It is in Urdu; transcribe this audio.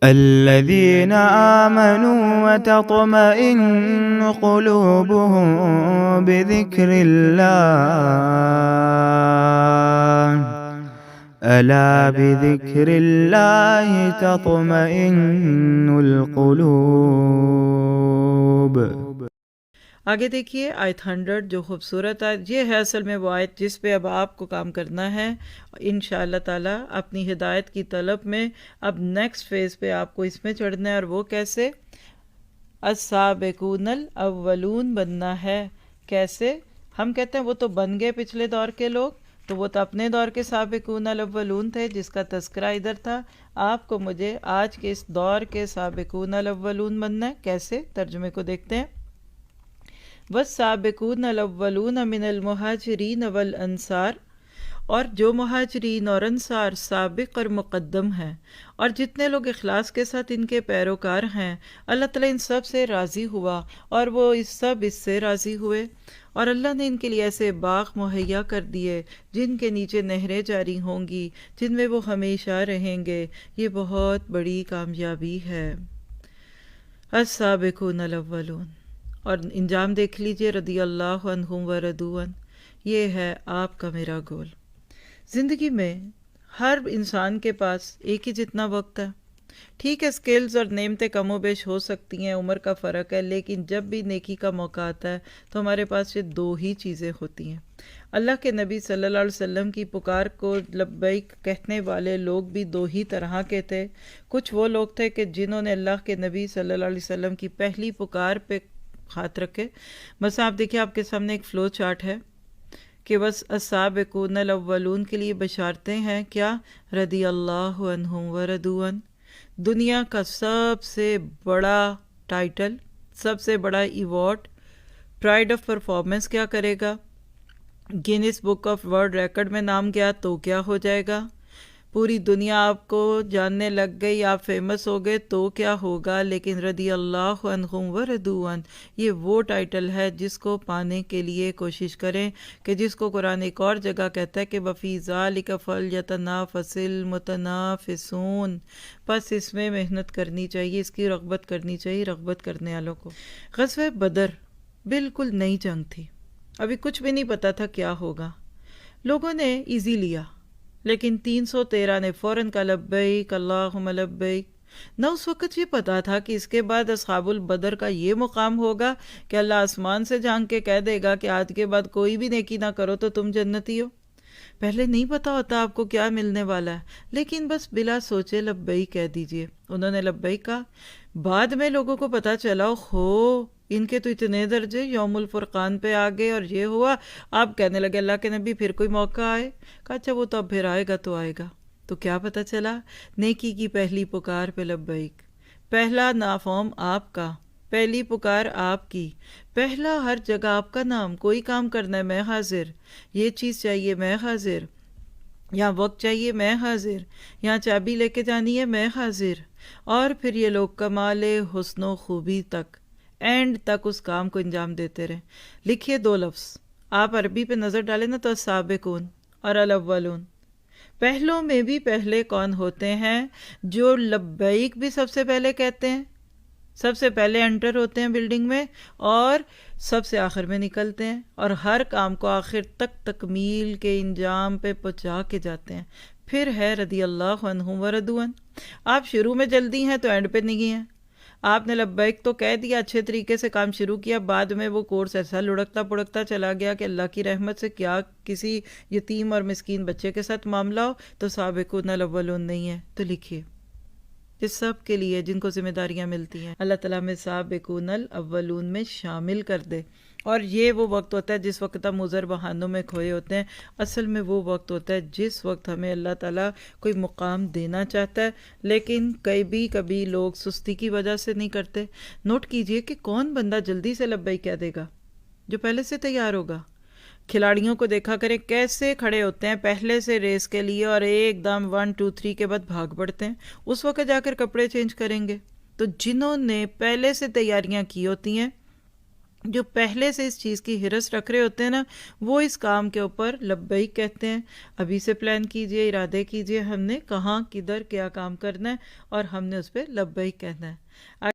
الذين آمنوا وتطمئن قلوبهم بذكر الله ألا بذكر الله تطمئن القلوب۔ آگے دیکھیے آیت 100 جو خوبصورت آیت، یہ ہے اصل میں وہ آیت جس پہ اب آپ کو کام کرنا ہے انشاءاللہ تعالی اپنی ہدایت کی طلب میں۔ اب نیکسٹ فیز پہ آپ کو اس میں چڑھنا ہے، اور وہ کیسے؟ السابقون الاولون بننا ہے۔ کیسے؟ ہم کہتے ہیں وہ تو بن گئے پچھلے دور کے لوگ، تو وہ تو اپنے دور کے سابقون الاولون تھے جس کا تذکرہ ادھر تھا۔ آپ کو مجھے آج کے اس دور کے سابقون الاولون بننا ہے۔ کیسے؟ ترجمے کو دیکھتے ہیں۔ والسابقون الاولون من المہاجرین والانصار، اور جو مہاجرین اور انصار سابق اور مقدم ہیں، اور جتنے لوگ اخلاص کے ساتھ ان کے پیروکار ہیں، اللہ تعالیٰ ان سب سے راضی ہوا اور وہ اس سے راضی ہوئے، اور اللہ نے ان کے لیے ایسے باغ مہیا کر دیے جن کے نیچے نہریں جاری ہوں گی، جن میں وہ ہمیشہ رہیں گے۔ یہ بہت بڑی کامیابی ہے۔ السابقون الاولون، اور انجام دیکھ لیجئے، رضی اللہ عنہم ورضوا عنہ۔ یہ ہے آپ کا میرا گول۔ زندگی میں ہر انسان کے پاس ایک ہی جتنا وقت ہے۔ ٹھیک ہے، سکلز اور نعمتیں کم و بیش ہو سکتی ہیں، عمر کا فرق ہے، لیکن جب بھی نیکی کا موقع آتا ہے تو ہمارے پاس یہ دو ہی چیزیں ہوتی ہیں۔ اللہ کے نبی صلی اللہ علیہ وسلم کی پکار کو لبیک کہنے والے لوگ بھی دو ہی طرح کے تھے۔ کچھ وہ لوگ تھے کہ جنہوں نے اللہ کے نبی صلی اللہ علیہ وسلم کی پہلی پکار پہ ہاتھ رکھے۔ بس آپ دیکھیں، آپ کے سامنے ایک فلو چارٹ ہے کہ بس السابقون الاولون کے لیے بشارتیں ہیں کیا؟ رضی اللہ عنہم ورضوا عنہ۔ دنیا کا سب سے بڑا ٹائٹل، سب سے بڑا ایوارڈ، پرائڈ آف پرفارمنس کیا کرے گا؟ Guinness book of world record میں نام گیا تو کیا ہو جائے گا؟ پوری دنیا آپ کو جاننے لگ گئی، آپ فیمس ہو گئے تو کیا ہوگا؟ لیکن رضی اللہ عنہم ورضوا عنہ، یہ وہ ٹائٹل ہے جس کو پانے کے لیے کوشش کریں، کہ جس کو قرآن ایک اور جگہ کہتا ہے کہ وَفِي ذَلِكَ فَلْيَتَنَافَسِ الْمُتَنَافِسُونَ۔ بس اس میں محنت کرنی چاہیے، اس کی رغبت کرنی چاہیے، رغبت کرنے والوں کو۔ غزوہ بدر بالکل نئی جنگ تھی، ابھی کچھ بھی نہیں پتا تھا کیا ہوگا۔ لوگوں نے ایزی لیا، لیکن 313 نے فوراً کہا لبیک اللہم لبیک۔ نہ اس وقت یہ پتا تھا کہ اس کے بعد اصحاب البدر کا یہ مقام ہوگا کہ اللہ آسمان سے جھانک کے کہہ دے گا کہ آج کے بعد کوئی بھی نیکی نہ کرو تو تم جنتی ہو۔ پہلے نہیں پتا ہوتا آپ کو کیا ملنے والا ہے، لیکن بس بلا سوچے لبیک کہہ دیجئے۔ انہوں نے لبیک کہا۔ بعد میں لوگوں کو پتا چلا ان کے تو اتنے درجے، یوم الفرقان پہ آ گئے اور یہ ہوا۔ آپ کہنے لگے اللہ کے نبی پھر کوئی موقع آئے؟ کہا اچھا وہ تو اب پھر آئے گا تو آئے گا۔ تو کیا پتا چلا؟ نیکی کی پہلی پکار پہ لبیک، پہلا نافوم آپ کا، پہلی پکار آپ کی، پہلا ہر جگہ آپ کا نام۔ کوئی کام کرنا ہے میں حاضر، یہ چیز چاہیے میں حاضر، یہاں وقت چاہیے میں حاضر، یہاں چابی لے کے جانی ہے میں حاضر۔ اور پھر یہ لوگ کمال حسن و خوبی تک، اینڈ تک اس کام کو انجام دیتے رہے۔ لکھیے دو لفظ، آپ عربی پہ نظر ڈالیں نا تو سابقون اور الاولون۔ پہلوں میں بھی پہلے کون ہوتے ہیں؟ جو لبیک بھی سب سے پہلے کہتے ہیں، سب سے پہلے انٹر ہوتے ہیں بلڈنگ میں، اور سب سے آخر میں نکلتے ہیں، اور ہر کام کو آخر تک تکمیل کے انجام پہ پہنچا کے جاتے ہیں۔ پھر ہے رضی اللہ عنہم ورضوا عنہ۔ آپ شروع میں جلدی ہیں تو اینڈ پہ نہیں ہیں۔ آپ نے لبیک تو کہہ دیا، اچھے طریقے سے کام شروع کیا، بعد میں وہ کورس ایسا لڑکتا پڑکتا چلا گیا کہ اللہ کی رحمت سے کیا کسی یتیم اور مسکین بچے کے ساتھ معاملہ ہو تو سابقون الاولون نہیں ہے۔ تو لکھیے اس سب کے لیے جن کو ذمہ داریاں ملتی ہیں، اللہ تعالیٰ میں سابقون الاولون میں شامل کر دے۔ اور یہ وہ وقت ہوتا ہے جس وقت ہم عذر بہانوں میں کھوئے ہوتے ہیں، اصل میں وہ وقت ہوتا ہے جس وقت ہمیں اللہ تعالیٰ کوئی مقام دینا چاہتا ہے، لیکن کبھی لوگ سستی کی وجہ سے نہیں کرتے۔ نوٹ کیجئے کہ کون بندہ جلدی سے لبیک کہہ دے گا؟ جو پہلے سے تیار ہوگا۔ کھلاڑیوں کو دیکھا کریں کیسے کھڑے ہوتے ہیں پہلے سے ریس کے لیے، اور ایک دم 1 2 3 کے بعد بھاگ پڑتے ہیں، اس وقت جا کر کپڑے چینج کریں گے۔ تو جنہوں نے پہلے سے تیاریاں کی ہوتی ہیں جو پہلے سے اس چیز کی ہرس رکھ رہے ہوتے ہیں نا، وہ اس کام کے اوپر لبیک کہتے ہیں. ابھی سے پلان کیجئے، ارادے کیجئے، ہم نے کہاں کدھر کیا کام کرنا ہے، اور ہم نے اس پہ لبیک کہنا ہے.